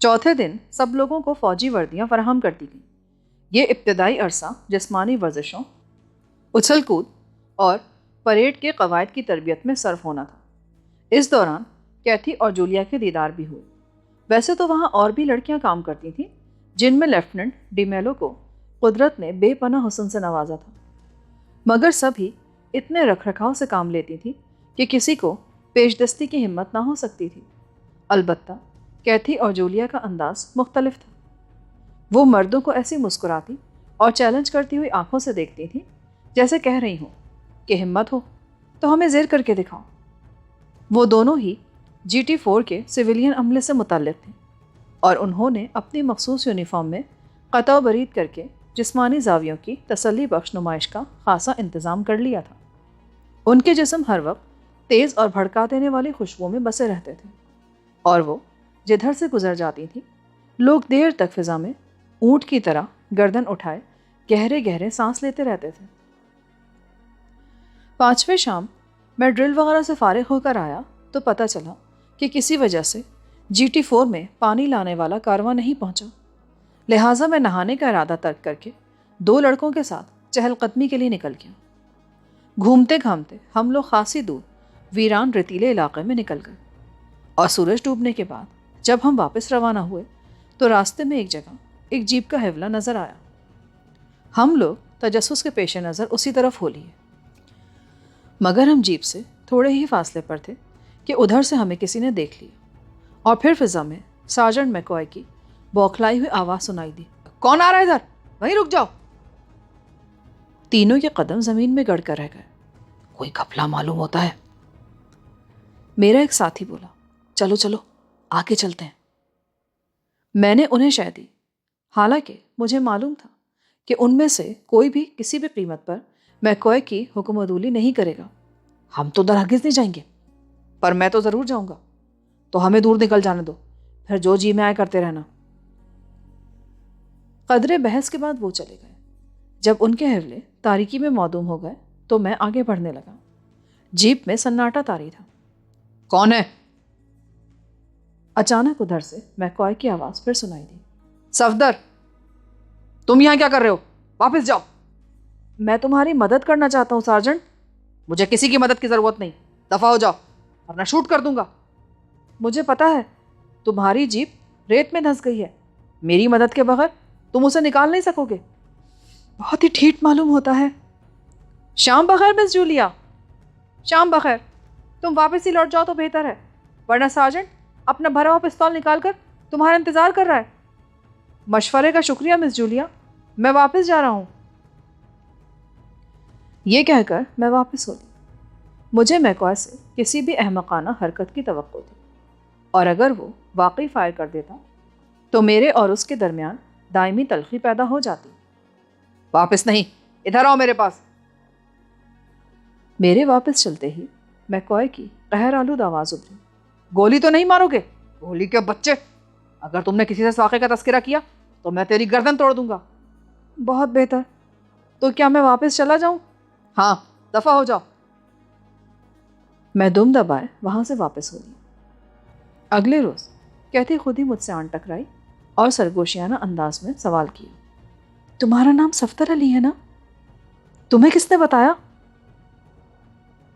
چوتھے دن سب لوگوں کو فوجی وردیاں فراہم کر دی گئیں۔ یہ ابتدائی عرصہ جسمانی ورزشوں، اچھل کود اور پریڈ کے قواعد کی تربیت میں صرف ہونا تھا۔ اس دوران کیتھی اور جولیا کے دیدار بھی ہوئے۔ ویسے تو وہاں اور بھی لڑکیاں کام کرتی تھیں، جن میں لیفٹیننٹ ڈی میلو کو قدرت نے بے پناہ حسن سے نوازا تھا، مگر سبھی اتنے رکھ رکھاؤ سے کام لیتی تھی کہ کسی کو پیش دستی کی ہمت نہ ہو سکتی تھی۔ البتہ کیتھی اور جولیا کا انداز مختلف تھا۔ وہ مردوں کو ایسی مسکراتی اور چیلنج کرتی ہوئی آنکھوں سے دیکھتی تھی جیسے کہہ رہی ہوں کہ ہمت ہو تو ہمیں زیر کر کے دکھاؤ۔ وہ دونوں ہی GT4 کے سویلین عملے سے متعلق تھے اور انہوں نے اپنی مخصوص یونیفارم میں قطع و برید کر کے جسمانی زاویوں کی تسلی بخش نمائش کا خاصا انتظام کر لیا تھا۔ ان کے جسم ہر وقت تیز اور بھڑکا دینے والی خوشبو میں بسے رہتے تھے، اور وہ جدھر سے گزر جاتی تھی لوگ دیر تک فضا میں اونٹ کی طرح گردن اٹھائے گہرے گہرے سانس لیتے رہتے تھے۔ 5ویں شام میں ڈرل وغیرہ سے فارغ ہو کر آیا تو پتہ چلا کہ کسی وجہ سے GT4 میں پانی لانے والا کارواں نہیں پہنچا، لہٰذا میں نہانے کا ارادہ ترک کر کے 2 لڑکوں کے ساتھ چہل قدمی کے لیے نکل گیا۔ گھومتے گھامتے ہم لوگ خاصی دور ویران ریتیلے علاقے میں نکل گئے، اور سورج ڈوبنے کے بعد جب ہم واپس روانہ ہوئے تو راستے میں ایک جگہ ایک جیپ کا حوالہ نظر آیا۔ ہم لوگ تجسس کے پیش نظر اسی طرف ہو لیے، مگر ہم جیپ سے تھوڑے ہی فاصلے پر تھے کہ ادھر سے ہمیں کسی نے دیکھ لیا، اور پھر فضا میں سارجنٹ میکوائے کی بوکھلائی ہوئی آواز سنائی دی، کون آ رہا ہے ادھر؟ وہیں رک جاؤ۔ تینوں کے قدم زمین میں گڑ کر رہ گئے۔ کوئی گھپلا معلوم ہوتا ہے، میرا ایک ساتھی بولا۔ چلو چلو آگے چلتے ہیں۔ میں نے انہیں شے دی، حالانکہ مجھے معلوم تھا کہ ان میں سے کوئی بھی کسی بھی قیمت پر میکوائے کی حکم عدولی نہیں کرے گا۔ ہم تو ہرگز نہیں جائیں گے، پر میں تو ضرور جاؤں گا، تو ہمیں دور نکل جانے دو، پھر جو جی میں آئے کرتے رہنا۔ قدرے بحث کے بعد وہ چلے گئے۔ جب ان کے حوالے تاریکی میں معدوم ہو گئے تو میں آگے بڑھنے لگا۔ جیپ میں سناٹا طاری تھا۔ کون ہے؟ اچانک ادھر سے میکوائے کی آواز پھر سنائی دی، صفدر، تم یہاں کیا کر رہے ہو؟ واپس جاؤ۔ میں تمہاری مدد کرنا چاہتا ہوں سارجنٹ۔ مجھے کسی کی مدد کی ضرورت نہیں، دفع ہو جاؤ ورنہ شوٹ کر دوں گا۔ مجھے پتا ہے تمہاری جیپ ریت میں دھنس گئی ہے، میری مدد کے بغیر تم اسے نکال نہیں سکو گے۔ بہت ہی ٹھیٹ معلوم ہوتا ہے۔ شام بخیر مس جولیا، شام بخیر۔ تم واپس ہی لوٹ جاؤ تو بہتر ہے، ورنہ سارجنٹ اپنا بھرا ہوا پستول نکال کر تمہارا انتظار کر رہا ہے۔ مشورے کا شکریہ مس جولیا، میں واپس جا رہا ہوں۔ یہ کہہ کر میں واپس ہو لی۔ مجھے میکوائے سے کسی بھی احمقانہ حرکت کی توقع تھی، اور اگر وہ واقعی فائر کر دیتا تو میرے اور اس کے درمیان دائمی تلخی پیدا ہو جاتی۔ واپس نہیں، ادھر آؤ میرے پاس۔ میرے واپس چلتے ہی میکوائے کی قہر آلود آواز ابھری، گولی تو نہیں مارو گے؟ گولی کے بچے، اگر تم نے کسی سے اس واقعے کا تذکرہ کیا تو میں تیری گردن توڑ دوں گا۔ بہت بہتر، تو کیا میں واپس چلا جاؤں؟ ہاں، دفع ہو جاؤ۔ میں دم دبائے وہاں سے واپس ہو لی۔ اگلے روز کیتھی خود ہی مجھ سے آن ٹکرائی اور سرگوشیانہ انداز میں سوال کیا، تمہارا نام صفدر علی ہے نا؟ تمہیں کس نے بتایا؟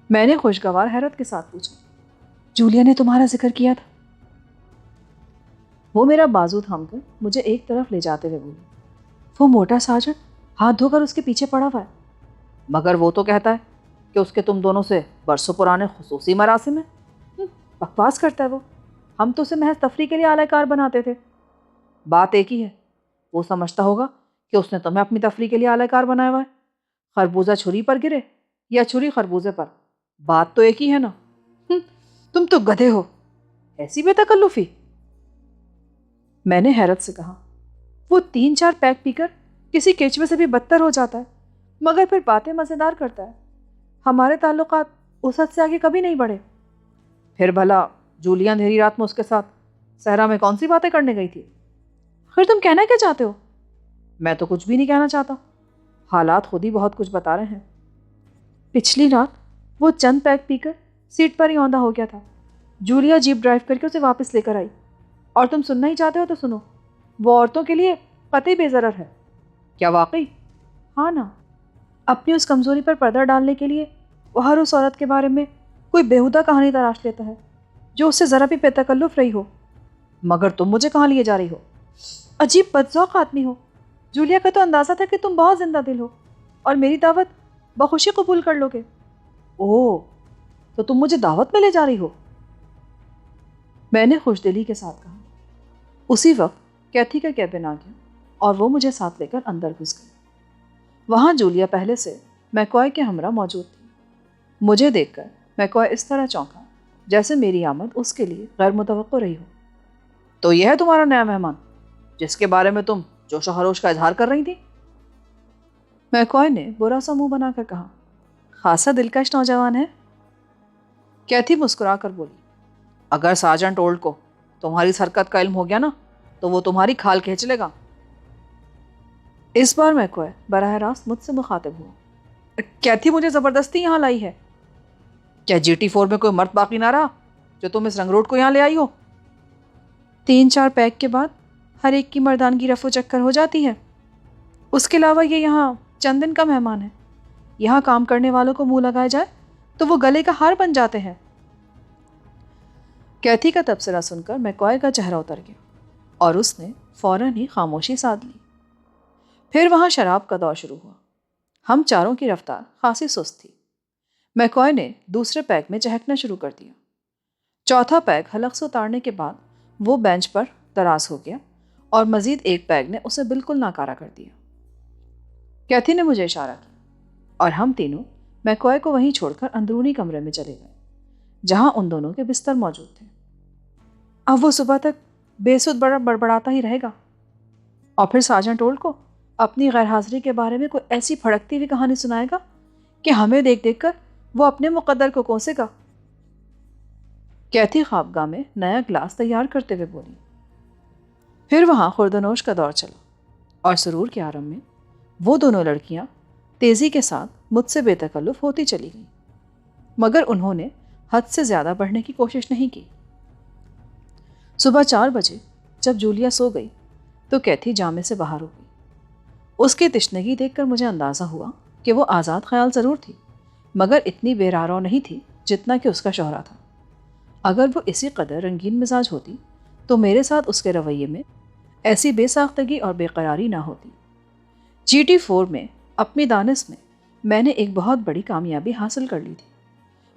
میں نے خوشگوار حیرت کے ساتھ پوچھا۔ جولیا نے تمہارا ذکر کیا تھا۔ وہ میرا بازو تھام کر مجھے ایک طرف لے جاتے ہوئے بولی، وہ موٹا سارجنٹ ہاتھ دھو کر اس کے پیچھے پڑا ہوا ہے، مگر وہ تو کہتا ہے کہ اس کے تم دونوں سے برسوں پرانے خصوصی مراسم ہیں۔ بکواس کرتا ہے وہ، ہم تو اسے محض تفریح کے لیے اعلی کار بناتے تھے۔ بات ایک ہی ہے، وہ سمجھتا ہوگا کہ اس نے تمہیں اپنی تفریح کے لیے اعلی کار بنایا ہوا ہے۔ خربوزہ چھری پر گرے یا چھری خربوزے پر، بات تو ایک ہی ہے نا۔ تم تو گدھے ہو، ایسی بے تکلفی۔ میں نے حیرت سے کہا، وہ 3-4 پیک پی کر کسی کیچوے سے بھی بدتر ہو جاتا ہے، مگر پھر باتیں مزیدار کرتا ہے۔ ہمارے تعلقات اس حد سے آگے کبھی نہیں بڑھے۔ پھر بھلا جولیا اندھیری رات میں اس کے ساتھ صحرا میں کون سی باتیں کرنے گئی تھی؟ پھر تم کہنا کیا چاہتے ہو؟ میں تو کچھ بھی نہیں کہنا چاہتا، حالات خود ہی بہت کچھ بتا رہے ہیں۔ پچھلی رات وہ چند پیک پی کر سیٹ پر ہی اوندا ہو گیا تھا۔ جولیا جیپ ڈرائیو کر کے اسے واپس لے کر آئی۔ اور تم سننا ہی چاہتے ہو تو سنو، وہ عورتوں کے لیے قطعی بے ضرر ہے۔ کیا واقعی؟ ہاں نا، اپنی اس کمزوری پر پردہ ڈالنے کے لیے وہ ہر اس عورت کے بارے میں کوئی بیہودہ کہانی تراش لیتا ہے جو اس سے ذرا بھی بے تکلف رہی ہو۔ مگر تم مجھے کہاں لیے جا رہی ہو؟ عجیب بدذوق آدمی ہو۔ جولیا کا تو اندازہ تھا کہ تم بہت زندہ دل ہو اور میری دعوت بخوشی قبول کر لو گے۔ اوہ، تو تم مجھے دعوت میں لے جا رہی ہو؟ میں نے خوش دلی کے ساتھ کہا۔ اسی وقت کیتھی کا کیبن آ گیا اور وہ مجھے ساتھ لے کر اندر گھس گئی۔ وہاں جولیا پہلے سے میکوائے کے ہمراہ موجود تھی۔ مجھے دیکھ کر میکوائے اس طرح چونکا جیسے میری آمد اس کے لیے غیر متوقع رہی ہو۔ تو یہ ہے تمہارا نیا مہمان جس کے بارے میں تم جوش و خروش کا اظہار کر رہی تھی؟ میکوائے نے برا سا منہ بنا کر کہا۔ خاصا دلکش نوجوان ہے۔ کیتھی مسکرا کر بولی، اگر سارجنٹ اولڈ کو تمہاری اس حرکت کا علم ہو گیا نا تو وہ تمہاری کھال کھینچ لے گا۔ اس بار میکوائے براہ راست مجھ سے مخاطب ہوا۔ کیتھی مجھے زبردستی یہاں لائی ہے۔ کیا GT4 میں کوئی مرد باقی نہ رہا جو تم اس رنگ روٹ کو یہاں لے آئی ہو؟ 3-4 پیک کے بعد ہر ایک کی مردانگی رفو چکر ہو جاتی ہے۔ اس کے علاوہ یہ یہاں چند دن کا مہمان ہے۔ یہاں کام کرنے والوں کو منہ لگایا جائے تو وہ گلے کا ہار بن جاتے ہیں۔ کیتھی کا تبصرہ سن کر میکوائے کا چہرہ اتر گیا اور اس نے فوراً ہی خاموشی سادھ لی۔ پھر وہاں شراب کا دور شروع ہوا۔ ہم چاروں کی رفتار خاصی سست تھی۔ میکوائے نے دوسرے پیک میں چہکنا شروع کر دیا۔ چوتھا پیک حلق سے اتارنے کے بعد وہ بینچ پر دراز ہو گیا اور مزید ایک پیک نے اسے بالکل ناکارہ کر دیا۔ کیتھی نے مجھے اشارہ کیا اور ہم تینوں میکوائے کو وہیں چھوڑ کر اندرونی کمرے میں چلے گئے جہاں ان دونوں کے بستر موجود تھے۔ اب وہ صبح تک بے سود بڑبڑاتا ہی رہے گا اور پھر سارجنٹ اولڈ کو اپنی غیر حاضری کے بارے میں کوئی ایسی پھڑکتی ہوئی کہانی سنائے گا کہ ہمیں دیکھ دیکھ کر وہ اپنے مقدر کو کوسے گا۔ کیتھی خوابگاہ میں نیا گلاس تیار کرتے ہوئے بولی۔ پھر وہاں خوردنوش کا دور چلا اور سرور کے عالم میں وہ دونوں لڑکیاں تیزی کے ساتھ مجھ سے بے تکلف ہوتی چلی گئیں، مگر انہوں نے حد سے زیادہ بڑھنے کی کوشش نہیں کی۔ صبح 4 بجے جب جولیا سو گئی تو کیتھی جامے سے باہر ہو گئی۔ اس کی تشنگی دیکھ کر مجھے اندازہ ہوا کہ وہ آزاد خیال ضرور تھی، مگر اتنی بے رارو نہیں تھی جتنا کہ اس کا شوہرہ تھا۔ اگر وہ اسی قدر رنگین مزاج ہوتی تو میرے ساتھ اس کے رویے میں ایسی بے ساختگی اور بے قراری نہ ہوتی۔ GT4 میں اپنی دانش میں نے ایک بہت بڑی کامیابی حاصل کر لی تھی،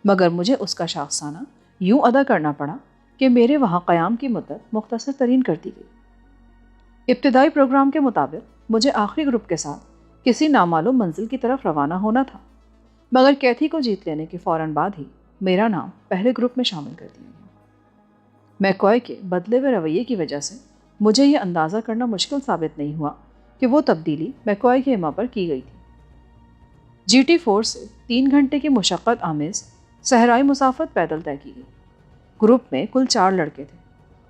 مگر مجھے اس کا شاخسانہ یوں ادا کرنا پڑا کہ میرے وہاں قیام کی مدت مختصر ترین کر دی گئی۔ ابتدائی پروگرام کے مطابق مجھے آخری گروپ کے ساتھ کسی نامعلوم منزل کی طرف روانہ ہونا تھا، مگر کیتھی کو جیت لینے کے فوراً بعد ہی میرا نام پہلے گروپ میں شامل کر دیا گیا۔ میکوائے کے بدلے ہوئے رویے کی وجہ سے مجھے یہ اندازہ کرنا مشکل ثابت نہیں ہوا کہ وہ تبدیلی میکوائے کے ایما پر کی گئی تھی۔ GT4 سے 3 گھنٹے کی مشقت آمیز صحرائی مسافت پیدل طے کی گئی۔ گروپ میں کل 4 لڑکے تھے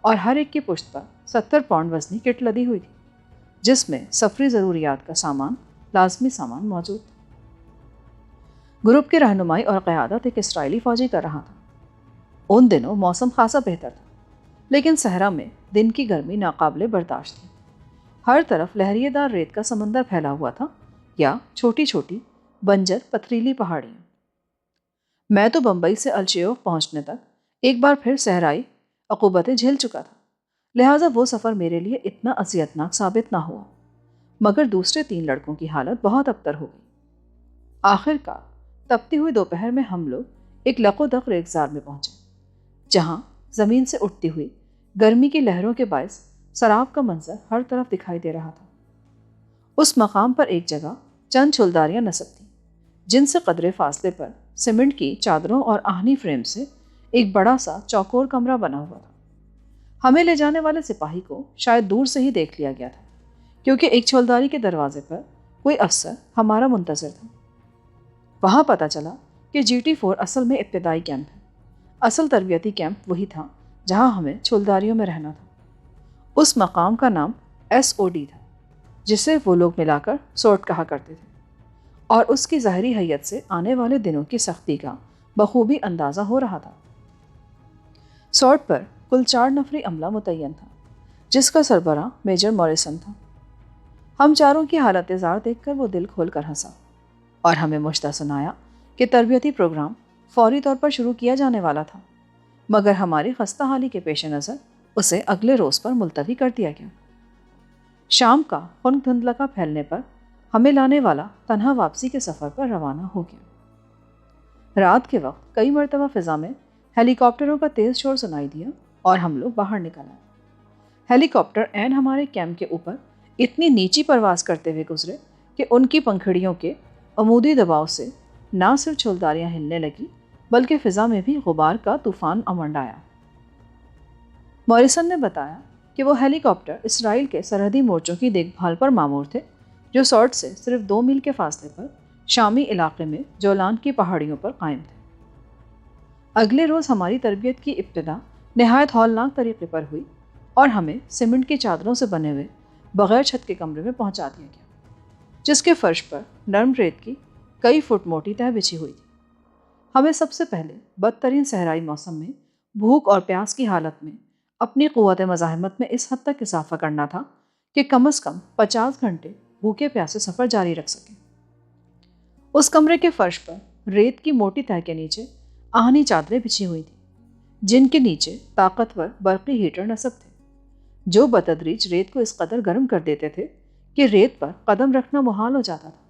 اور ہر ایک کی پشت پر 70 پاؤنڈ وزنی کٹ لدی ہوئی تھی جس میں سفری ضروریات کا سامان لازمی سامان موجود تھا۔ گروپ کی رہنمائی اور قیادت ایک اسرائیلی فوجی کر رہا تھا۔ ان دنوں موسم خاصا بہتر تھا، لیکن صحرا میں دن کی گرمی ناقابل برداشت تھی۔ ہر طرف لہریے دار ریت کا سمندر پھیلا ہوا تھا یا چھوٹی چھوٹی بنجر پتھریلی پہاڑیاں۔ میں تو بمبئی سے الچیوف پہنچنے تک ایک بار پھر صحرائی عقوبتیں جھیل چکا تھا، لہٰذا وہ سفر میرے لیے اتنا اذیتناک ثابت نہ ہوا، مگر دوسرے 3 لڑکوں کی حالت بہت ابتر ہو گئی۔ آخر کار تپتی ہوئی دوپہر میں ہم لوگ ایک لق و دق ریگزار میں پہنچے جہاں زمین سے اٹھتی ہوئی گرمی کی لہروں کے باعث سراب کا منظر ہر طرف دکھائی دے رہا تھا۔ اس مقام پر ایک جگہ چند چھلداریاں نصب تھیں جن سے قدرے فاصلے پر سیمنٹ کی چادروں اور آہنی فریم سے ایک بڑا سا چوکور کمرہ بنا ہوا تھا۔ ہمیں لے جانے والے سپاہی کو شاید دور سے ہی دیکھ لیا گیا تھا کیونکہ ایک چھولداری کے دروازے پر کوئی افسر ہمارا منتظر تھا۔ وہاں پتہ چلا کہ GT4 اصل میں ابتدائی کیمپ ہے۔ اصل تربیتی کیمپ وہی تھا جہاں ہمیں چھولداریوں میں رہنا تھا۔ اس مقام کا نام SOD تھا جسے وہ لوگ ملا کر سورٹ کہا کرتے تھے، اور اس کی ظاہری حیت سے آنے والے دنوں کی سختی کا بخوبی اندازہ ہو رہا تھا۔ سورٹ پر کل 4 نفری عملہ متعین تھا جس کا سربراہ میجر موریسن تھا۔ ہم چاروں کی حالت زار دیکھ کر وہ دل کھول کر ہنسا اور ہمیں مشتہ سنایا کہ تربیتی پروگرام فوری طور پر شروع کیا جانے والا تھا، مگر ہماری خستہ حالی کے پیش نظر اسے اگلے روز پر ملتوی کر دیا گیا۔ شام کا خنک دھندلکا پھیلنے پر ہمیں لانے والا تنہا واپسی کے سفر پر روانہ ہو گیا۔ رات کے وقت کئی مرتبہ فضا میں ہیلی کاپٹروں کا تیز شور سنائی دیا اور ہم لوگ باہر نکل آئے۔ ہیلی کاپٹر عین ہمارے کیمپ کے اوپر اتنی نیچی پرواز کرتے ہوئے گزرے کہ ان کی پنکھڑیوں کے عمودی دباؤ سے نہ صرف چھلداریاں ہلنے لگی بلکہ فضا میں بھی غبار کا طوفان امنڈ آیا۔ موریسن نے بتایا کہ وہ ہیلی کاپٹر اسرائیل کے سرحدی مورچوں کی دیکھ بھال پر مامور تھے، جو سورٹ سے صرف 2 میل کے فاصلے پر شامی علاقے میں جولان کی پہاڑیوں پر قائم تھے۔ اگلے روز ہماری تربیت کی ابتدا نہایت ہولناک طریقے پر ہوئی اور ہمیں سیمنٹ کی چادروں سے بنے ہوئے بغیر چھت کے کمرے میں پہنچا دیا گیا، جس کے فرش پر نرم ریت کی کئی فٹ موٹی تہ بچھی ہوئی تھی۔ ہمیں سب سے پہلے بدترین صحرائی موسم میں بھوک اور پیاس کی حالت میں اپنی قوت مزاحمت میں اس حد تک اضافہ کرنا تھا کہ کم از کم 50 گھنٹے بھوکے پیاسے سفر جاری رکھ سکیں۔ اس کمرے کے فرش پر ریت کی موٹی تہ کے نیچے آہنی چادریں بچھی ہوئی تھیں، جن کے نیچے طاقتور برقی ہیٹر نصب تھے، جو بتدریج ریت کو اس قدر گرم کر دیتے تھے کہ ریت پر قدم رکھنا محال ہو جاتا تھا۔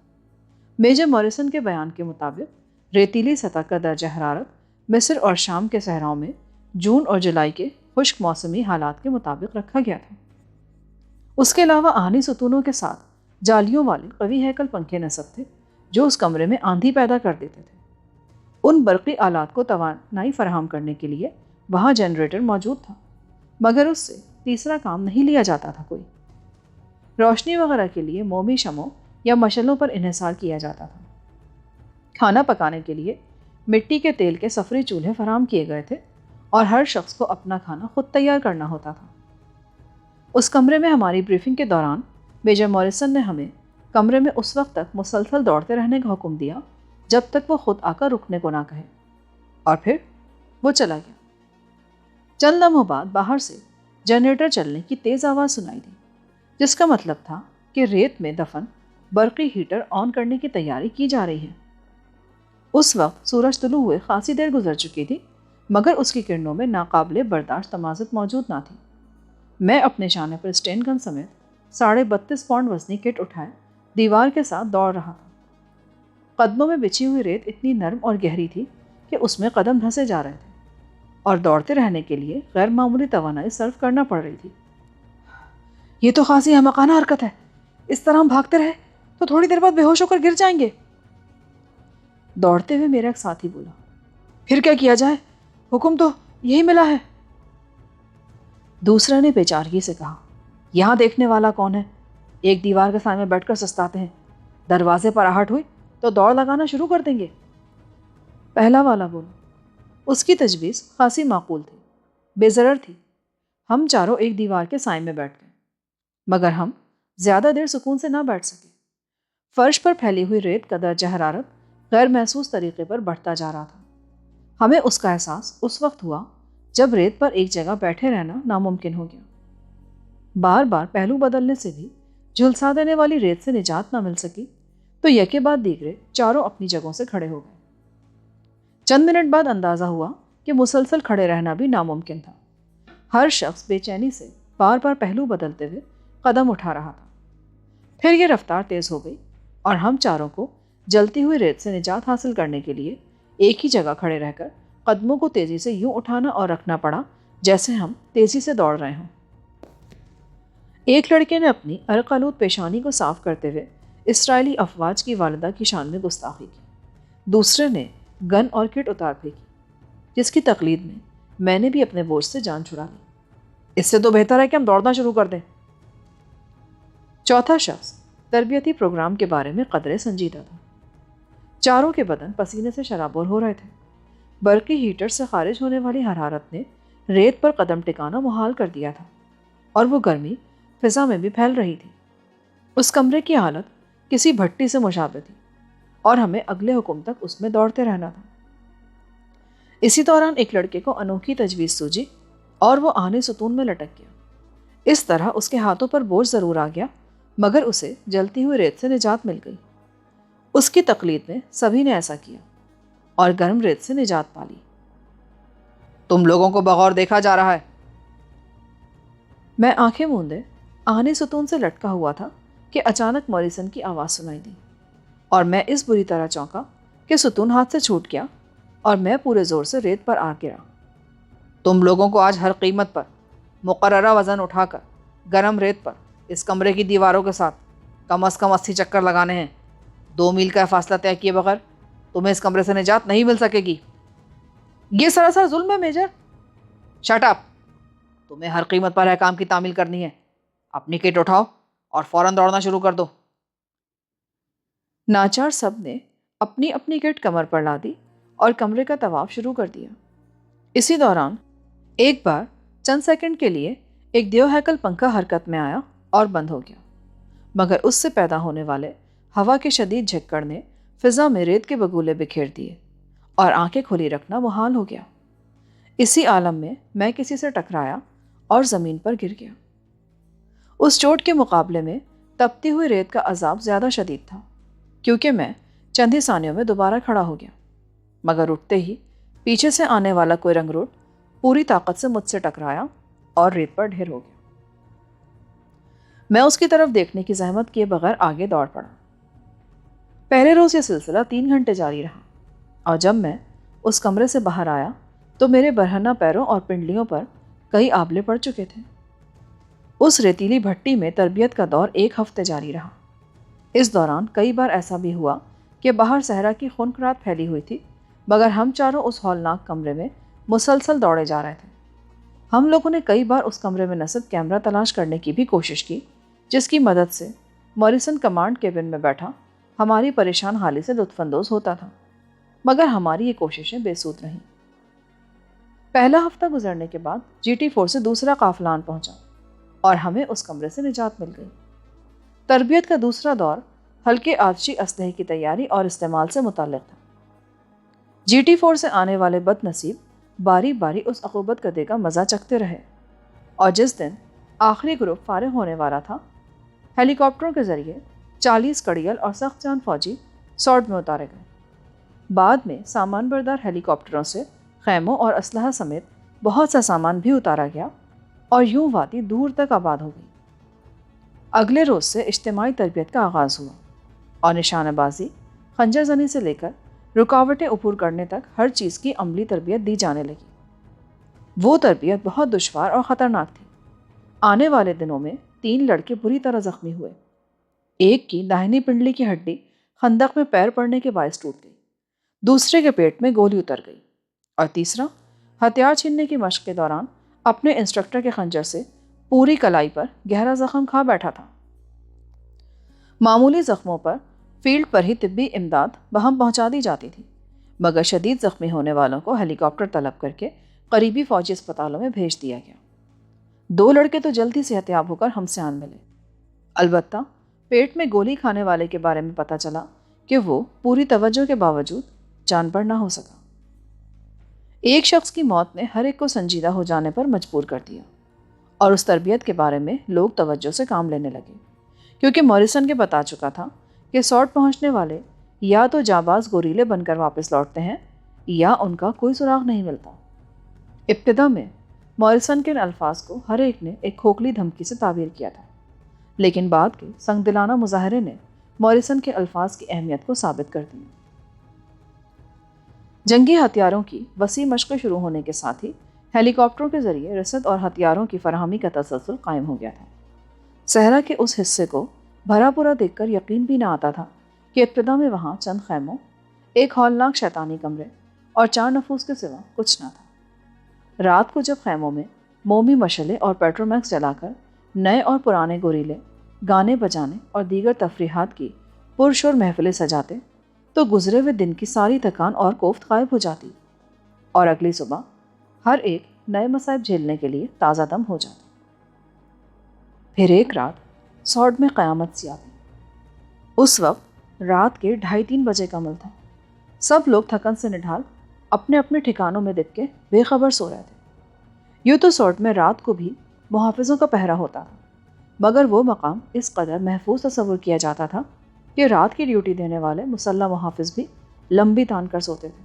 میجر موریسن کے بیان کے مطابق ریتیلی سطح کا درجہ حرارت مصر اور شام کے صحراؤں میں جون اور جولائی کے خشک موسمی حالات کے مطابق رکھا گیا تھا۔ اس کے علاوہ آہنی ستونوں کے ساتھ جالیوں والے قوی ہیکل پنکھے نصب تھے، جو اس کمرے میں آندھی پیدا کر دیتے تھے۔ ان برقی آلات کو توانائی فراہم کرنے کے لیے وہاں جنریٹر موجود تھا، مگر اس سے تیسرا کام نہیں لیا جاتا تھا کوئی۔ روشنی وغیرہ کے لیے مومی شمعوں یا مشلوں پر انحصار کیا جاتا تھا۔ کھانا پکانے کے لیے مٹی کے تیل کے سفری چولہے فراہم کیے گئے تھے اور ہر شخص کو اپنا کھانا خود تیار کرنا ہوتا تھا۔ اس کمرے میں ہماری بریفنگ کے دوران میجر موریسن نے ہمیں کمرے میں اس وقت تک مسلسل دوڑتے رہنے کا حکم دیا جب تک وہ خود آ کر رکنے کو نہ کہے، اور پھر وہ چلا گیا۔ چند لمحوں بعد باہر سے جنریٹر چلنے کی تیز آواز سنائی دی، جس کا مطلب تھا کہ ریت میں دفن برقی ہیٹر آن کرنے کی تیاری کی جا رہی ہے۔ اس وقت سورج طلوع ہوئے خاصی دیر گزر چکی تھی، مگر اس کی کرنوں میں ناقابل برداشت تمازت موجود نہ تھی۔ میں اپنے شانے پر اسٹین گن سمیت 32.5 پاؤنڈ وزنی کٹ اٹھائے دیوار کے ساتھ دوڑ رہا تھا۔ قدموں میں بچھی ہوئی ریت اتنی نرم اور گہری تھی کہ اس میں قدم دھنسے جا رہے تھے اور دوڑتے رہنے کے لیے غیر معمولی توانائی صرف کرنا پڑ رہی تھی۔ یہ تو خاصی احمقانہ حرکت ہے، اس طرح ہم بھاگتے رہے تو تھوڑی دیر بعد بے ہوش ہو کر گر جائیں گے۔ دوڑتے ہوئے میرا ایک ساتھی بولا، پھر کیا کیا جائے، حکم تو یہی ملا ہے۔ دوسرے نے بے چارگی سے کہا، یہاں دیکھنے والا کون ہے، ایک دیوار کے سائے میں بیٹھ کر سستاتے ہیں، دروازے پر آہٹ ہوئی تو دوڑ لگانا شروع کر دیں گے۔ پہلا والا بولا۔ اس کی تجویز خاصی معقول تھی، بے ضرر تھی۔ ہم چاروں ایک دیوار کے سائے میں بیٹھ گئے، مگر ہم زیادہ دیر سکون سے نہ بیٹھ سکے۔ فرش پر پھیلی ہوئی ریت کا درجہ حرارت غیر محسوس طریقے پر بڑھتا جا رہا تھا۔ ہمیں اس کا احساس اس وقت ہوا جب ریت پر ایک جگہ بیٹھے رہنا ناممکن ہو گیا۔ بار بار پہلو بدلنے سے بھی جھلسا دینے والی ریت سے نجات نہ مل سکی تو یکے بعد دیگرے چاروں اپنی جگہوں سے کھڑے ہو گئے۔ چند منٹ بعد اندازہ ہوا کہ مسلسل کھڑے رہنا بھی ناممکن تھا۔ ہر شخص بے چینی سے بار بار پہلو بدلتے ہوئے قدم اٹھا رہا تھا۔ پھر یہ رفتار تیز ہو گئی اور ہم چاروں کو جلتی ہوئی ریت سے نجات حاصل کرنے کے لیے ایک ہی جگہ کھڑے رہ کر قدموں کو تیزی سے یوں اٹھانا اور رکھنا پڑا جیسے ہم تیزی سے دوڑ رہے ہوں۔ ایک لڑکے نے اپنی عرق آلود پیشانی کو صاف کرتے ہوئے اسرائیلی افواج کی والدہ کی شان میں گستاخی کی۔ دوسرے نے گن اور کٹ اتار پھینکی، جس کی تقلید میں نے بھی اپنے بوجھ سے جان چھڑا لی۔ اس سے تو بہتر ہے کہ ہم دوڑنا شروع کر دیں۔ چوتھا شخص تربیتی پروگرام کے بارے میں قدرے سنجیدہ تھا۔ چاروں کے بدن پسینے سے شرابور ہو رہے تھے۔ برقی ہیٹر سے خارج ہونے والی حرارت نے ریت پر قدم ٹکانا محال کر دیا تھا اور وہ گرمی فضا میں بھی پھیل رہی تھی۔ اس کمرے کی حالت کسی بھٹی سے مشابہ تھی اور ہمیں اگلے حکم تک اس میں دوڑتے رہنا تھا۔ اسی دوران ایک لڑکے کو انوکھی تجویز سوجی اور وہ آہنی ستون میں لٹک گیا۔ اس طرح اس کے ہاتھوں پر بوجھ ضرور آ گیا، مگر اسے جلتی ہوئی ریت سے نجات مل گئی۔ اس کی تقلید میں سبھی نے ایسا کیا اور گرم ریت سے نجات پالی۔ تم لوگوں کو بغور دیکھا جا رہا ہے۔ میں آنکھیں موندے آہنی ستون سے لٹکا ہوا تھا کہ اچانک موریسن کی آواز سنائی دی، اور میں اس بری طرح چونکا کہ ستون ہاتھ سے چھوٹ گیا اور میں پورے زور سے ریت پر آ گرا۔ تم لوگوں کو آج ہر قیمت پر مقررہ وزن اٹھا کر گرم ریت پر اس کمرے کی دیواروں کے ساتھ کم از کم 80 چکر لگانے ہیں۔ 2 میل کا فاصلہ طے کیے بغیر تمہیں اس کمرے سے نجات نہیں مل سکے گی۔ یہ سراسر ظلم ہے میجر۔ Shut up! تمہیں ہر قیمت پر احکام کی تعمیل کرنی ہے۔ اپنی کٹ اٹھاؤ اور فوراً دوڑنا شروع کر دو۔ ناچار سب نے اپنی اپنی کٹ کمر پر لا دی اور کمرے کا طواف شروع کر دیا۔ اسی دوران ایک بار چند سیکنڈ کے لیے ایک دیو ہیکل پنکھا حرکت میں آیا اور بند ہو گیا، مگر اس سے پیدا ہونے والے ہوا کے شدید جھکڑ نے فضا میں ریت کے بگولے بکھیر دیے اور آنکھیں کھلی رکھنا محال ہو گیا۔ اسی عالم میں میں کسی سے ٹکرایا اور زمین پر گر گیا۔ اس چوٹ کے مقابلے میں تپتی ہوئی ریت کا عذاب زیادہ شدید تھا، کیونکہ میں چند ہی ثانیوں میں دوبارہ کھڑا ہو گیا، مگر اٹھتے ہی پیچھے سے آنے والا کوئی رنگ روٹ پوری طاقت سے مجھ سے ٹکرایا اور ریت پر ڈھیر ہو گیا۔ میں اس کی طرف دیکھنے کی زحمت کیے بغیر آگے دوڑ پڑا۔ پہلے روز یہ سلسلہ 3 گھنٹے جاری رہا، اور جب میں اس کمرے سے باہر آیا تو میرے برہنہ پیروں اور پنڈلیوں پر کئی آبلے پڑ چکے تھے۔ اس ریتیلی بھٹی میں تربیت کا دور 1 ہفتے جاری رہا۔ اس دوران کئی بار ایسا بھی ہوا کہ باہر صحرا کی خنکھرات پھیلی ہوئی تھی، مگر ہم چاروں اس ہولناک کمرے میں مسلسل دوڑے جا رہے تھے۔ ہم لوگوں نے کئی بار اس کمرے میں نصب کیمرہ تلاش کرنے کی بھی کوشش کی، جس کی مدد سے موریسن کمانڈ کیبن میں بیٹھا ہماری پریشان حالی سے لطف اندوز ہوتا تھا، مگر ہماری یہ کوششیں بے سود رہیں۔ پہلا ہفتہ گزرنے کے بعد GT4 سے دوسرا قافلہ آن پہنچا اور ہمیں اس کمرے سے نجات مل گئی۔ تربیت کا دوسرا دور ہلکے آتشی اسلحے کی تیاری اور استعمال سے متعلق تھا۔ GT4 سے آنے والے بد نصیب باری باری اس عقوبت کدے کا مزہ چکھتے رہے، اور جس دن آخری گروپ فارغ ہونے والا تھا، ہیلی کاپٹروں کے ذریعے 40 کڑیل اور سخت جان فوجی سورڈ میں اتارے گئے۔ بعد میں سامان بردار ہیلی کاپٹروں سے خیموں اور اسلحہ سمیت بہت سا سامان بھی اتارا گیا، اور یوں وادی دور تک آباد ہو گئی۔ اگلے روز سے اجتماعی تربیت کا آغاز ہوا، اور نشانہ بازی، خنجر زنی سے لے کر رکاوٹیں عبور کرنے تک ہر چیز کی عملی تربیت دی جانے لگی۔ وہ تربیت بہت دشوار اور خطرناک تھی۔ آنے والے دنوں میں 3 لڑکے بری طرح زخمی ہوئے۔ ایک کی داہنی پنڈلی کی ہڈی خندق میں پیر پڑنے کے باعث ٹوٹ گئی، دوسرے کے پیٹ میں گولی اتر گئی، اور تیسرا ہتھیار چھیننے کی مشق کے دوران اپنے انسٹرکٹر کے خنجر سے پوری کلائی پر گہرا زخم کھا بیٹھا تھا۔ معمولی زخموں پر فیلڈ پر ہی طبی امداد بہم پہنچا دی جاتی تھی، مگر شدید زخمی ہونے والوں کو ہیلی کاپٹر طلب کر کے قریبی فوجی اسپتالوں میں بھیج دیا گیا۔ 2 لڑکے تو جلد ہی صحت یاب ہو کر ہم سے آن ملے، البتہ پیٹ میں گولی کھانے والے کے بارے میں پتہ چلا کہ وہ پوری توجہ کے باوجود جان پر نہ ہو سکا۔ ایک شخص کی موت نے ہر ایک کو سنجیدہ ہو جانے پر مجبور کر دیا، اور اس تربیت کے بارے میں لوگ توجہ سے کام لینے لگے، کیونکہ موریسن کے بتا چکا تھا کہ سورڈ پہنچنے والے یا تو جانباز گوریلے بن کر واپس لوٹتے ہیں یا ان کا کوئی سراغ نہیں ملتا۔ ابتدا میں موریسن کے ان الفاظ کو ہر ایک نے ایک کھوکھلی دھمکی سے تعبیر کیا تھا، لیکن بعد کے سنگ دلانہ مظاہرے نے موریسن کے الفاظ کی اہمیت کو ثابت کر دیا۔ جنگی ہتھیاروں کی وسیع مشقیں شروع ہونے کے ساتھ ہی ہیلی کاپٹروں کے ذریعے رسد اور ہتھیاروں کی فراہمی کا تسلسل قائم ہو گیا تھا۔ صحرا کے اس حصے کو بھرا پورا دیکھ کر یقین بھی نہ آتا تھا کہ ابتدا میں وہاں چند خیموں، ایک ہولناک شیطانی کمرے اور 4 نفوس کے سوا کچھ نہ تھا۔ رات کو جب خیموں میں مومی مشعلیں اور پیٹرومیکس جلا کر نئے اور پرانے گوریلے گانے بجانے اور دیگر تفریحات کی پرشور محفلیں سجاتے تو گزرے ہوئے دن کی ساری تھکان اور کوفت غائب ہو جاتی، اور اگلی صبح ہر ایک نئے مصائب جھیلنے کے لیے تازہ دم ہو جاتا۔ پھر ایک رات سورڈ میں قیامت سی آ گئی۔ اس وقت رات کے 2:30-3 بجے کا عمل تھا۔ سب لوگ تھکن سے نڈھال اپنے اپنے ٹھکانوں میں دب کے بے خبر سو رہے تھے۔ یوں تو سورڈ میں رات کو بھی محافظوں کا پہرا ہوتا تھا، مگر وہ مقام اس قدر محفوظ تصور کیا جاتا تھا کہ رات کی ڈیوٹی دینے والے مسلح محافظ بھی لمبی تان کر سوتے تھے۔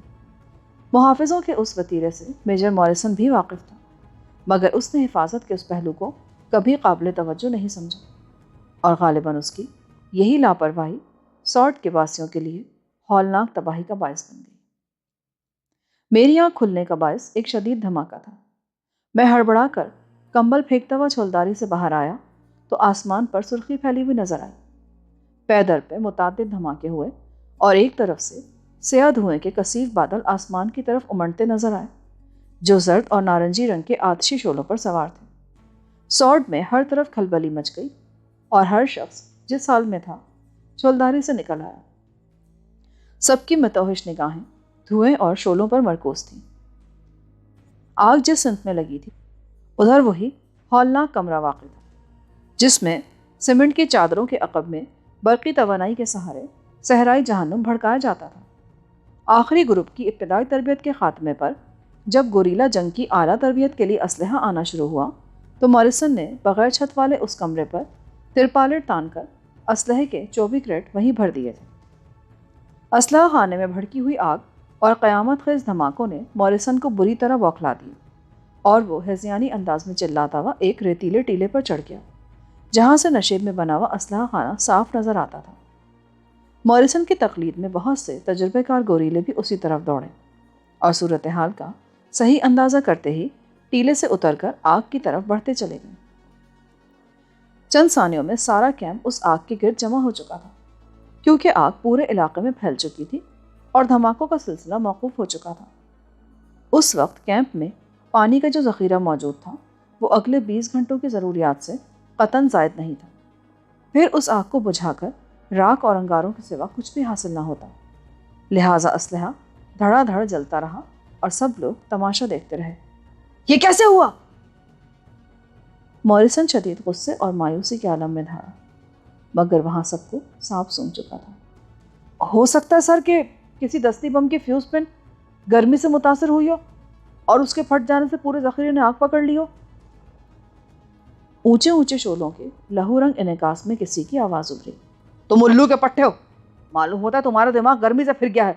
محافظوں کے اس وتیرے سے میجر موریسن بھی واقف تھا، مگر اس نے حفاظت کے اس پہلو کو کبھی قابل توجہ نہیں سمجھا، اور غالباً اس کی یہی لاپرواہی سارٹ کے واسیوں کے لیے ہولناک تباہی کا باعث بن گئی۔ میری آنکھ کھلنے کا باعث ایک شدید دھماکہ تھا۔ میں ہڑبڑا کر کمبل پھینکتا ہوا چھولداری سے باہر آیا تو آسمان پر سرخی پھیلی ہوئی نظر آئی۔ پے در پہ متعدد دھماکے ہوئے اور ایک طرف سے سیاہ دھوئیں کے کثیف بادل آسمان کی طرف امنڈتے نظر آئے، جو زرد اور نارنجی رنگ کے آتشی شعلوں پر سوار تھے۔ سارٹ میں ہر طرف کھلبلی مچ گئی اور ہر شخص جس حال میں تھا چھولداری سے نکل آیا۔ سب کی متوحش نگاہیں دھوئیں اور شعلوں پر مرکوز تھیں۔ آگ جس سمت میں لگی تھی ادھر وہی ہولناک کمرہ واقع تھا، جس میں سیمنٹ کی چادروں کے عقب میں برقی توانائی کے سہارے صحرائی جہنم بھڑکایا جاتا تھا۔ آخری گروپ کی ابتدائی تربیت کے خاتمے پر جب گوریلا جنگ کی اعلیٰ تربیت کے لیے اسلحہ آنا شروع ہوا تو موریسن نے بغیر چھت والے اس کمرے پر ترپالیں تان کر اسلحے کے 24 کریٹ وہیں بھر دیے تھے۔ اسلحہ خانے میں بھڑکی ہوئی آگ اور قیامت خیز دھماکوں نے موریسن کو بری طرح بوکھلا دی، اور وہ ہذیانی انداز میں چلاتا ہوا ایک ریتیلے ٹیلے پر چڑھ گیا، جہاں سے نشیب میں بنا ہوا اسلحہ خانہ صاف نظر آتا تھا۔ موریسن کی تقلید میں بہت سے تجربے کار گوریلے بھی اسی طرف دوڑے، اور صورتحال کا صحیح اندازہ کرتے ہی ٹیلے سے اتر کر آگ کی طرف بڑھتے چلے گئے۔ چند ثانیوں میں سارا کیمپ اس آگ کے گرد جمع ہو چکا تھا، کیونکہ آگ پورے علاقے میں پھیل چکی تھی اور دھماکوں کا سلسلہ موقوف ہو چکا تھا۔ اس وقت کیمپ میں پانی کا جو ذخیرہ موجود تھا وہ اگلے 20 گھنٹوں کی ضروریات سے قطعاً زائد نہیں تھا۔ پھر اس آگ کو بجھا کر راکھ اور انگاروں کے سوا کچھ بھی حاصل نہ ہوتا، لہٰذا اسلحہ دھڑا دھڑ جلتا رہا اور سب لوگ تماشا دیکھتے رہے۔ یہ کیسے ہوا؟ موریسن شدید غصے اور مایوسی کے عالم میں دھاڑا، مگر وہاں سب کو صاف سن چکا تھا۔ ہو سکتا ہے سر کہ کسی دستی بم کی فیوز پن گرمی سے متاثر ہوئی ہو اور اس کے پھٹ جانے سے پورے ذخیرے نے آگ پکڑ لی ہو۔ اونچے اونچے شعلوں کے لہو رنگ انعکاس میں کسی کی آواز ابھری۔ تم الو کے پٹھے ہو، معلوم ہوتا ہے تمہارا دماغ گرمی سے پھر گیا ہے۔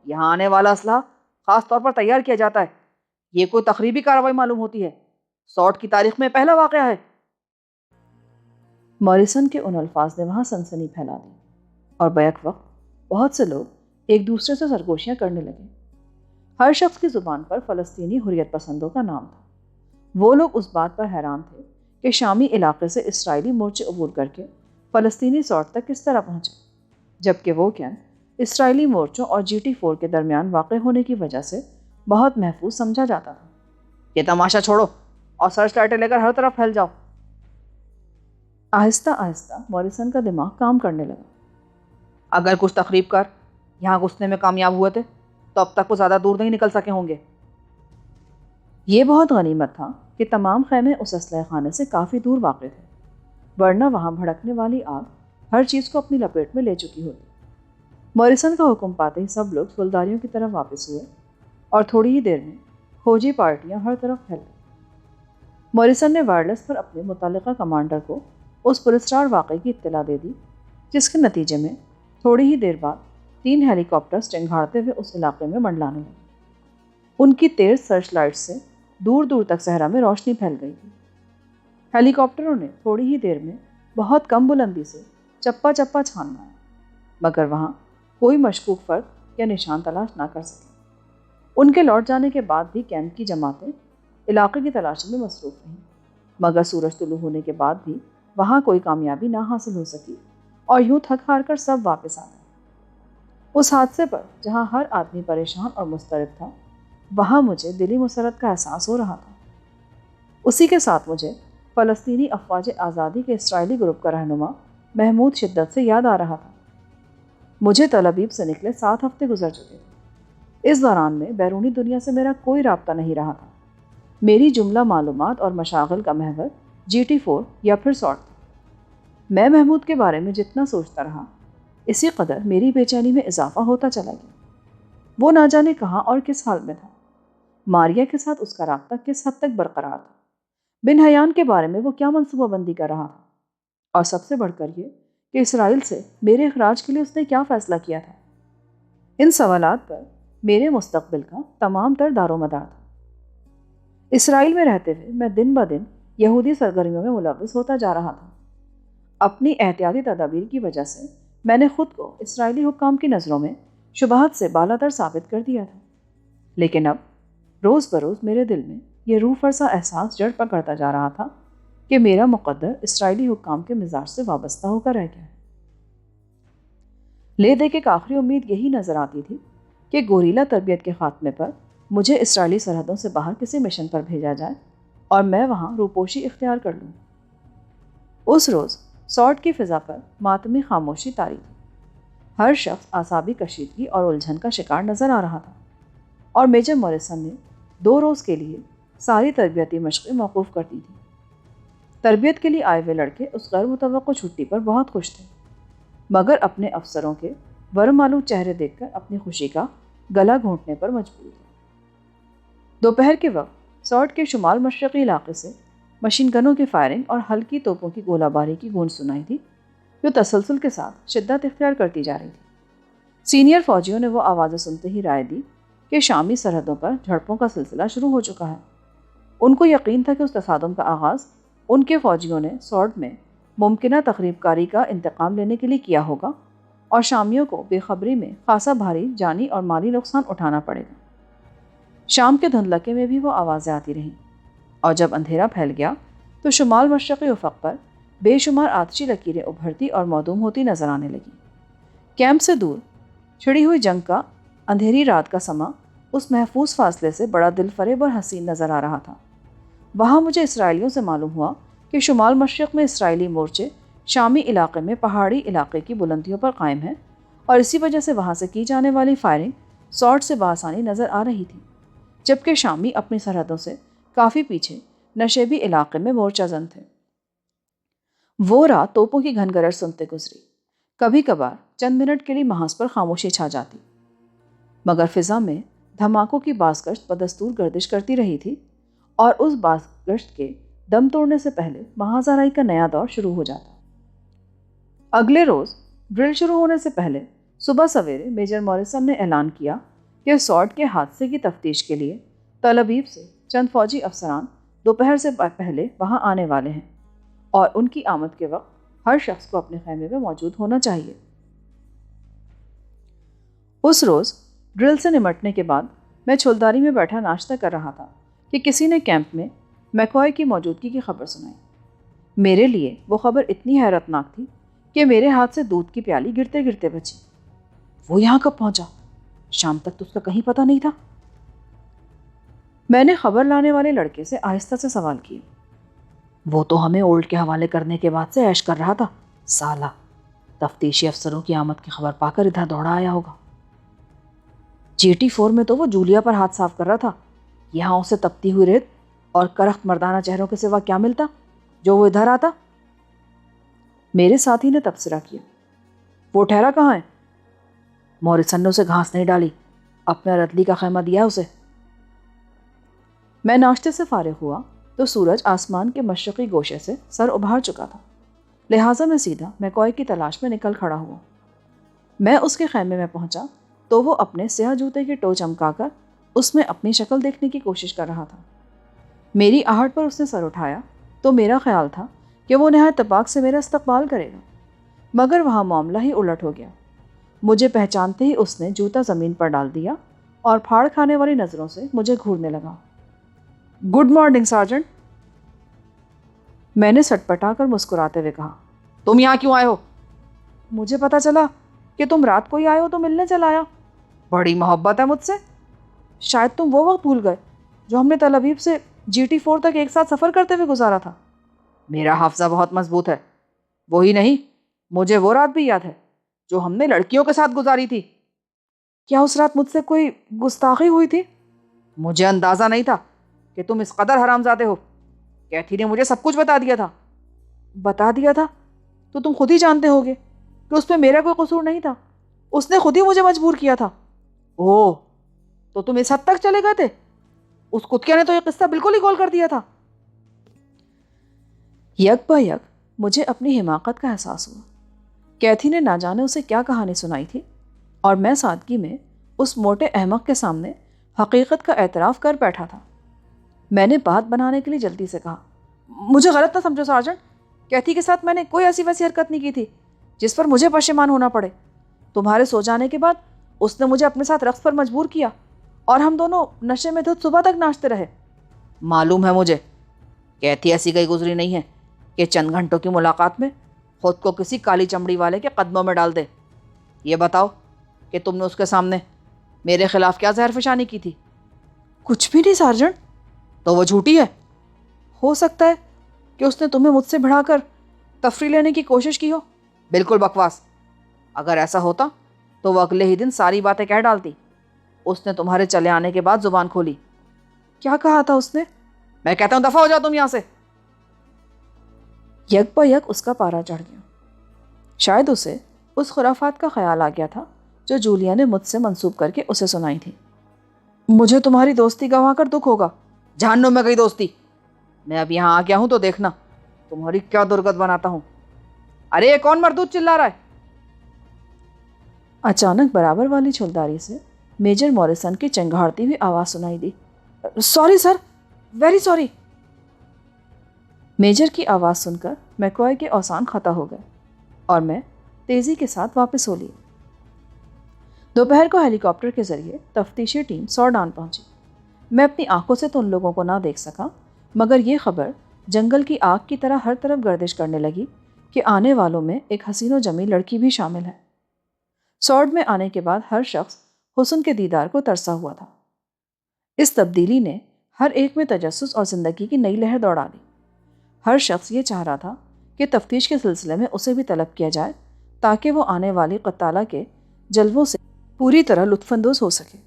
یہاں آنے والا اسلحہ خاص طور پر تیار کیا جاتا ہے، یہ کوئی تخریبی کارروائی معلوم ہوتی ہے، سارٹ کی تاریخ میں پہلا واقعہ ہے۔ موریسن کے ان الفاظ نے وہاں سنسنی پھیلا دی، اور بیک وقت بہت سے لوگ ایک دوسرے سے سرگوشیاں کرنے لگے۔ ہر شخص کی زبان پر فلسطینی حریت پسندوں کا نام تھا۔ وہ لوگ اس بات پر حیران تھے کہ شامی علاقے سے اسرائیلی مورچے عبور کر کے فلسطینی سارٹ تک کس طرح پہنچے، جبکہ وہ کیمپ اسرائیلی مورچوں اور GT4 کے درمیان واقع ہونے کی وجہ سے بہت محفوظ سمجھا جاتا تھا۔ یہ تماشا چھوڑو اور سرچ لائٹیں لے کر ہر طرف پھیل جاؤ۔ آہستہ آہستہ موریسن کا دماغ کام کرنے لگا۔ اگر کچھ تخریب کار یہاں گھسنے میں کامیاب ہوئے تھے تو اب تک وہ زیادہ دور نہیں نکل سکے ہوں گے۔ یہ بہت غنیمت تھا کہ تمام خیمے اس اسلحہ خانے سے کافی دور واقع تھے، ورنہ وہاں بھڑکنے والی آگ ہر چیز کو اپنی لپیٹ میں لے چکی ہوتی۔ موریسن کا حکم پاتے ہی سب لوگ سولداریوں کی طرف واپس ہوئے، اور تھوڑی ہی دیر میں فوجی پارٹیاں ہر طرف پھیل گئیں۔ موریسن نے وائرلیس پر اپنے متعلقہ کمانڈر کو اس پراسرار واقعے کی اطلاع دے دی، جس کے نتیجے میں تھوڑی ہی دیر بعد 3 ہیلی کاپٹرز چنگھاڑتے ہوئے اس علاقے میں منڈلانے لگے۔ ان کی تیز سرچ لائٹ سے دور دور تک صحرا میں روشنی پھیل گئی تھی۔ ہیلی کاپٹروں نے تھوڑی ہی دیر میں بہت کم بلندی سے چپا چپا چھان مارا، مگر وہاں کوئی مشکوک فرد یا نشان تلاش نہ کر سکے۔ ان کے لوٹ جانے کے بعد بھی کیمپ کی جماعتیں علاقے کی تلاشی میں مصروف رہیں، مگر سورج طلوع ہونے کے بعد بھی وہاں کوئی کامیابی نہ حاصل ہو سکی، اور یوں تھک ہار کر سب واپس آ گئے۔ اس حادثے پر جہاں ہر آدمی پریشان اور مضطرب تھا، وہاں مجھے دلی مسرت کا احساس ہو رہا تھا۔ اسی کے ساتھ مجھے فلسطینی افواج آزادی کے اسرائیلی گروپ کا رہنما محمود شدت سے یاد آ رہا تھا۔ مجھے تل ابیب سے نکلے 7 ہفتے گزر چکے تھے۔ اس دوران میں بیرونی دنیا سے میرا کوئی رابطہ نہیں رہا تھا۔ میری جملہ معلومات اور مشاغل کا محور GT4 یا پھر سارٹ تھا۔ میں محمود کے بارے میں جتنا سوچتا رہا، اسی قدر میری بے چینی میں اضافہ ہوتا چلا گیا۔ وہ نہ جانے کہاں اور کس حال میں تھا۔ ماریا کے ساتھ اس کا رابطہ کس حد تک برقرار تھا، بن حیان کے بارے میں وہ کیا منصوبہ بندی کر رہا تھا، اور سب سے بڑھ کر یہ کہ اسرائیل سے میرے اخراج کے لیے اس نے کیا فیصلہ کیا تھا؟ ان سوالات پر میرے مستقبل کا تمام تر دار و مدار تھا۔ اسرائیل میں رہتے ہوئے میں دن بدن یہودی سرگرمیوں میں ملوث ہوتا جا رہا تھا۔ اپنی احتیاطی تدابیر کی وجہ سے میں نے خود کو اسرائیلی حکام کی نظروں میں شبہات سے بالا تر ثابت کر دیا تھا، لیکن اب روز بروز میرے دل میں یہ روح فرسا احساس جڑ پکڑتا جا رہا تھا کہ میرا مقدر اسرائیلی حکام کے مزاج سے وابستہ ہو کر رہ گیا ہے۔ لے دے کے ایک آخری امید یہی نظر آتی تھی کہ گوریلا تربیت کے خاتمے پر مجھے اسرائیلی سرحدوں سے باہر کسی مشن پر بھیجا جائے اور میں وہاں روپوشی اختیار کر لوں۔ اس روز سوٹ کی فضا پر ماتمی خاموشی طاری تھی۔ ہر شخص اعصابی کشیدگی اور الجھن کا شکار نظر آ رہا تھا، اور میجر موریسن نے 2 روز کے لیے ساری تربیتی مشقیں موقوف کر دی تھی۔ تربیت کے لیے آئے ہوئے لڑکے اس غیر متوقع چھٹی پر بہت خوش تھے، مگر اپنے افسروں کے ورمالود چہرے دیکھ کر اپنی خوشی کا گلا گھونٹنے پر مجبور تھے۔ دوپہر کے وقت سوٹ کے شمال مشرقی علاقے سے مشین گنوں کی فائرنگ اور ہلکی توپوں کی گولہ باری کی گونج سنائی تھی، جو تسلسل کے ساتھ شدت اختیار کرتی جا رہی تھی۔ سینئر فوجیوں نے وہ آوازیں سنتے ہی رائے دی کہ شامی سرحدوں پر جھڑپوں کا سلسلہ شروع ہو چکا ہے۔ ان کو یقین تھا کہ اس تصادم کا آغاز ان کے فوجیوں نے سوٹ میں ممکنہ تخریب کاری کا انتقام لینے کے لیے کیا ہوگا، اور شامیوں کو بے خبری میں خاصا بھاری جانی اور مالی نقصان اٹھانا پڑے گا۔ شام کے دھندلکے میں بھی وہ آوازیں آتی رہیں، اور جب اندھیرا پھیل گیا تو شمال مشرقی افق پر بے شمار آتشی لکیریں ابھرتی اور معدوم ہوتی نظر آنے لگیں۔ کیمپ سے دور چھڑی ہوئی جنگ کا اندھیری رات کا سما اس محفوظ فاصلے سے بڑا دل فریب اور حسین نظر آ رہا تھا۔ وہاں مجھے اسرائیلیوں سے معلوم ہوا کہ شمال مشرق میں اسرائیلی مورچے شامی علاقے میں پہاڑی علاقے کی بلندیوں پر قائم ہیں، اور اسی وجہ سے وہاں سے کی جانے والی فائرنگ سوٹ سے بآسانی نظر آ رہی تھی، جبکہ شامی اپنی سرحدوں سے کافی پیچھے نشیبی علاقے میں مورچہ زن تھے۔ وہ رات توپوں کی گھن گرج سنتے گزری۔ کبھی کبھار چند منٹ کے لیے محاذ پر خاموشی چھا جاتی، مگر فضا میں دھماکوں کی باز گشت بدستور گردش کرتی رہی تھی، اور اس باز گشت کے دم توڑنے سے پہلے محاذ آرائی کا نیا دور شروع ہو جاتا۔ اگلے روز ڈرل شروع ہونے سے پہلے صبح سویرے میجر موریسن نے اعلان کیا کہ سوٹ کے حادثے کی تفتیش کے لیے تل ابیب سے چند فوجی افسران دوپہر سے پہلے وہاں آنے والے ہیں، اور ان کی آمد کے وقت ہر شخص کو اپنے خیمے میں موجود ہونا چاہیے۔ اس روز ڈرل سے نمٹنے کے بعد میں چھلداری میں بیٹھا ناشتہ کر رہا تھا کہ کسی نے کیمپ میں میکوائے کی موجودگی کی خبر سنائی۔ میرے لیے وہ خبر اتنی حیرت ناک تھی کہ میرے ہاتھ سے دودھ کی پیالی گرتے گرتے بچی۔ وہ یہاں کب پہنچا؟ شام تک تو اس کا کہیں پتہ نہیں تھا۔ میں نے خبر لانے والے لڑکے سے آہستہ سے سوال کیا۔ وہ تو ہمیں اولڈ کے حوالے کرنے کے بعد سے عیش کر رہا تھا، سالہ تفتیشی افسروں کی آمد کی خبر پا کر ادھر دوڑا آیا ہوگا۔ GT4 میں تو وہ جولیا پر ہاتھ صاف کر رہا تھا، یہاں اسے تپتی ہوئی ریت اور کرخت مردانہ چہروں کے سوا کیا ملتا جو وہ ادھر آتا؟ میرے ساتھی نے تبصرہ کیا۔ وہ ٹھہرا کہاں ہے؟ موریسن نے اسے گھاس نہیں ڈالی، اپنا رتلی کا خیمہ دیا اسے۔ میں ناشتے سے فارغ ہوا تو سورج آسمان کے مشرقی گوشے سے سر ابھار چکا تھا، لہٰذا میں سیدھا میکوائے کی تلاش میں نکل کھڑا ہوا۔ میں اس کے خیمے میں پہنچا تو وہ اپنے سیاہ جوتے کی ٹو چمکا کر اس میں اپنی شکل دیکھنے کی کوشش کر رہا تھا۔ میری آہٹ پر اس نے سر اٹھایا تو میرا خیال تھا کہ وہ نہایت اتفاق سے میرا استقبال کرے گا، مگر وہاں معاملہ ہی الٹ ہو گیا۔ مجھے پہچانتے ہی اس نے جوتا زمین پر ڈال دیا اور پھاڑ کھانے والی نظروں سے مجھے گھورنے لگا۔ گڈ مارننگ سارجنٹ، میں نے سٹپٹا کر مسکراتے ہوئے کہا۔ تم یہاں کیوں آئے ہو؟ مجھے پتا چلا کہ تم رات کو ہی آئے ہو تو ملنے چل آیا۔ بڑی محبت ہے مجھ سے۔ شاید تم وہ وقت بھول گئے جو ہم نے تل ابیب سے GT4 تک ایک ساتھ سفر کرتے ہوئے گزارا تھا۔ میرا حافظہ بہت مضبوط ہے۔ وہی نہیں، مجھے وہ رات بھی یاد ہے جو ہم نے لڑکیوں کے ساتھ گزاری تھی۔ کیا اس رات مجھ سے کوئی گستاخی ہوئی تھی؟ مجھے اندازہ نہیں تھا کہ تم اس قدر حرامزادے ہو۔ کیتھی نے مجھے سب کچھ بتا دیا تھا۔ بتا دیا تھا تو تم خود ہی جانتے ہوگے کہ اس میں میرا کوئی قصور نہیں تھا، اس نے خود ہی مجھے مجبور کیا تھا۔ اوہ، تو تم اس حد تک چلے گئے تھے؟ اس کتکے نے تو یہ قصہ بالکل ہی گول کر دیا تھا۔ یک بہ یک مجھے اپنی حماقت کا احساس ہوا۔ کیتھی نے نہ جانے اسے کیا کہانی سنائی تھی، اور میں سادگی میں اس موٹے احمق کے سامنے حقیقت کا اعتراف کر بیٹھا تھا۔ میں نے بات بنانے کے لیے جلدی سے کہا، مجھے غلط نہ سمجھو سارجنٹ، کیتھی کے ساتھ میں نے کوئی ایسی ویسی حرکت نہیں کی تھی جس پر مجھے پشیمان ہونا پڑے۔ تمہارے سو جانے کے بعد اس نے مجھے اپنے ساتھ رقص پر مجبور کیا اور ہم دونوں نشے میں دھت صبح تک ناچتے رہے۔ معلوم ہے مجھے کیتھی ایسی گئی گزری نہیں ہے کہ چند گھنٹوں کی ملاقات میں خود کو کسی کالی چمڑی والے کے قدموں میں ڈال دے۔ یہ بتاؤ کہ تم نے اس کے سامنے میرے خلاف کیا زہر فشانی کی تھی؟ کچھ بھی نہیں سارجنٹ۔ تو وہ جھوٹی ہے؟ ہو سکتا ہے کہ اس نے تمہیں مجھ سے بھڑا کر تفریح لینے کی کوشش کی ہو۔ بالکل بکواس۔ اگر ایسا ہوتا تو وہ اگلے ہی دن ساری باتیں کہہ ڈالتی۔ اس نے تمہارے چلے آنے کے بعد زبان کھولی۔ کیا کہا تھا اس نے؟ میں کہتا ہوں دفع ہو جاؤ تم یہاں سے۔ یک بہ یک اس کا پارا چڑھ گیا۔ شاید اسے اس خرافات کا خیال آ گیا تھا جو جولیا نے مجھ سے منسوب کر کے اسے سنائی تھی۔ مجھے تمہاری دوستی گنوا کر دکھ ہوگا۔ جہنم میں گئی دوستی، میں اب یہاں آ گیا ہوں تو دیکھنا تمہاری کیا درگت بناتا ہوں۔ ارے یہ کون مردود چلا رہا ہے؟ اچانک برابر والی چھلداری سے میجر موریسن کی چنگھاڑتی ہوئی آواز سنائی دی۔ Sorry sir, very sorry. Major کی آواز سن کر میکوائے کے اوسان خطا ہو گئے اور میں تیزی کے ساتھ واپس ہو لی۔ دوپہر کو ہیلی کاپٹر کے ذریعے تفتیشی ٹیم سوڈان پہنچی۔ میں اپنی آنکھوں سے تو ان لوگوں کو نہ دیکھ سکا، مگر یہ خبر جنگل کی آگ کی طرح ہر طرف گردش کرنے لگی کہ آنے والوں میں ایک حسین و جمیل لڑکی بھی شامل ہے۔ سوڈ میں آنے کے بعد ہر شخص حسن کے دیدار کو ترسا ہوا تھا۔ اس تبدیلی نے ہر ایک میں تجسس اور زندگی کی نئی لہر دوڑا دی۔ ہر شخص یہ چاہ رہا تھا کہ تفتیش کے سلسلے میں اسے بھی طلب کیا جائے تاکہ وہ آنے والی قتالہ کے جلووں سے پوری طرح لطف اندوز ہو سکے۔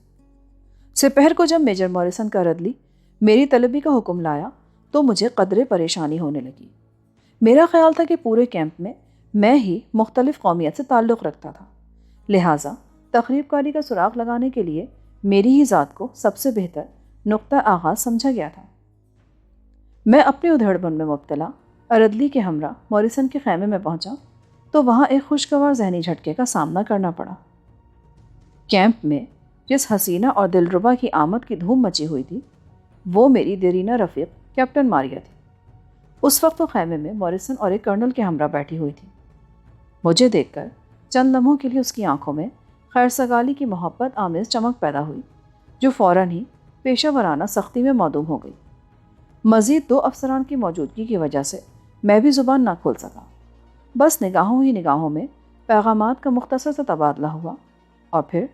سپہر کو جب میجر موریسن کا ردلی میری طلبی کا حکم لایا تو مجھے قدرے پریشانی ہونے لگی۔ میرا خیال تھا کہ پورے کیمپ میں ہی مختلف قومیت سے تعلق رکھتا تھا، لہٰذا تخریب کاری کا سراغ لگانے کے لیے میری ہی ذات کو سب سے بہتر نقطہ آغاز سمجھا گیا تھا۔ میں اپنی ادھیڑ بن میں مبتلا اردلی کے ہمراہ موریسن کے خیمے میں پہنچا تو وہاں ایک خوشگوار ذہنی جھٹکے کا سامنا کرنا پڑا۔ کیمپ میں جس حسینہ اور دلربا کی آمد کی دھوم مچی ہوئی تھی وہ میری دیرینہ رفیق کیپٹن ماریا تھی۔ اس وقت وہ خیمے میں موریسن اور ایک کرنل کے ہمراہ بیٹھی ہوئی تھی۔ مجھے دیکھ کر چند لمحوں کے لیے اس کی آنکھوں میں خیر سگالی کی محبت آمیز چمک پیدا ہوئی جو فوراً ہی پیشہ ورانہ سختی میں معدوم ہو گئی۔ مزید 2 افسران کی موجودگی کی وجہ سے میں بھی زبان نہ کھول سکا۔ بس نگاہوں ہی نگاہوں میں پیغامات کا مختصر سا تبادلہ ہوا اور پھر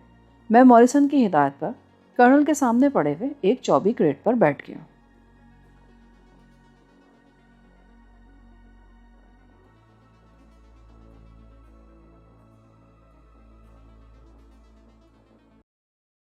میں موریسن کی ہدایت پر کرنل کے سامنے پڑے ہوئے ایک چوبی کریٹ پر بیٹھ گیا۔